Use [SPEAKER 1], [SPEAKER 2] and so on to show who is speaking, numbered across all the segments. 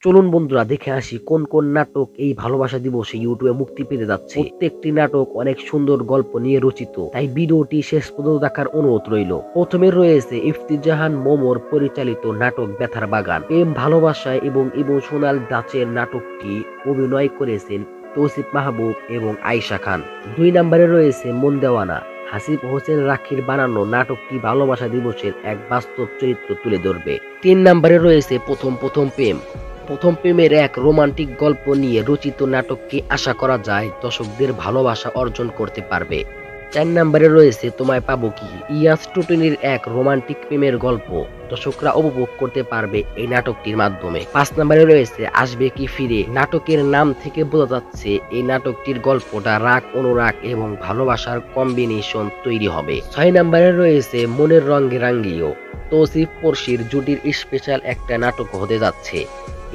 [SPEAKER 1] চলুন বন্ধুরা দেখে আসি কোন কোন নাটক এই ভালোবাসা দিবসে ইউটিউবে মুক্তি পেতে যাচ্ছে। প্রত্যেকটি নাটক অনেক সুন্দর গল্প নিয়ে রচিত, তাই ভিডিওটি শেষ পর্যন্ত দেখার অনুরোধ রইল। প্রথমে রয়েছে ইফতিজাহান মোমোর পরিচালিত নাটক ব্যথার বাগান। প্রেম, ভালোবাসা এবং ইমোশনাল ধাঁচের নাটকটি অভিনয় করেছেন তৌসিফ মাহবুব এবং আয়েশা খান। 2 নম্বরে রয়েছে মন দেওয়ানা। হাসিব হোসেন রাখির বানানো নাটকটি ভালোবাসা দিবসের এক বাস্তব চরিত্র তুলে ধরবে। 3 নম্বরে রয়েছে প্রথম প্রথম প্রেম। প্রথম প্রেমের এক রোমান্টিক গল্প নিয়ে রচিত নাটকটি আশা করা যায় দর্শকদের ভালোবাসা অর্জন করতে পারবে। 4 নম্বরে রয়েছে তোমায় পাবো কি। ইয়াস টুটুনির এক রোমান্টিক প্রেমের গল্প দর্শকরা উপভোগ করতে পারবে এই নাটকটির মাধ্যমে। 5 নম্বরে রয়েছে আসবে কি ফিরে। নাটকের নাম থেকে বোঝা যাচ্ছে এই নাটকটির গল্পটা রাগ, অনুরাগ এবং ভালোবাসার কম্বিনেশন তৈরি হবে। 6 নম্বরে রয়েছে মনের রঙে রাঙ্গিও। তৌসিফ পড়শির জুটির স্পেশাল একটা নাটক হতে যাচ্ছে,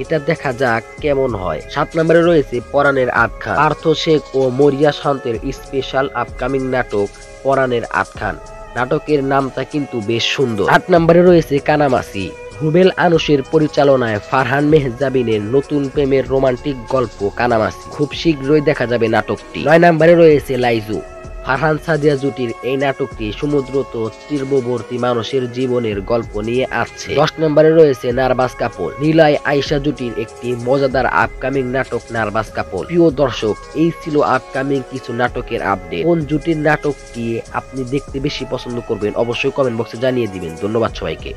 [SPEAKER 1] এটা দেখা যাক কেমন হয়। 7 নম্বরে রয়েছে পরাণের আটখান। পার্থ শেখ ও মরিয়া শান্তের স্পেশাল আপকামিং নাটক পরাণের আটখান। নাটকের নামটা কিন্তু বেশ সুন্দর। 8 নম্বরে রয়েছে কানামাসি। রুবেল আনুশের পরিচালনায় ফারহান মেহজাবিনের নতুন প্রেমের রোমান্টিক গল্প কানামাসি। খুব শীঘ্রই দেখা যাবে নাটকটি। 9 নম্বরে রয়েছে লাইজু। ফারহান সাদিয়া জুটির এই নাটকটি সমুদ্র তো তীরবর্তী মানুষের জীবনের গল্প নিয়ে আসছে। 10 নম্বরে রয়েছে নার্ভাস কাপল। নিলয় আয়েশা জুটির একটি মজাদার আপকামিং নাটক নার্ভাস কাপল। প্রিয় দর্শক, এই ছিল আপকামিং কিছু নাটকের আপডেট। কোন জুটির নাটকটি আপনি দেখতে বেশি পছন্দ করবেন অবশ্যই কমেন্ট বক্সে জানিয়ে দিবেন। ধন্যবাদ সবাইকে।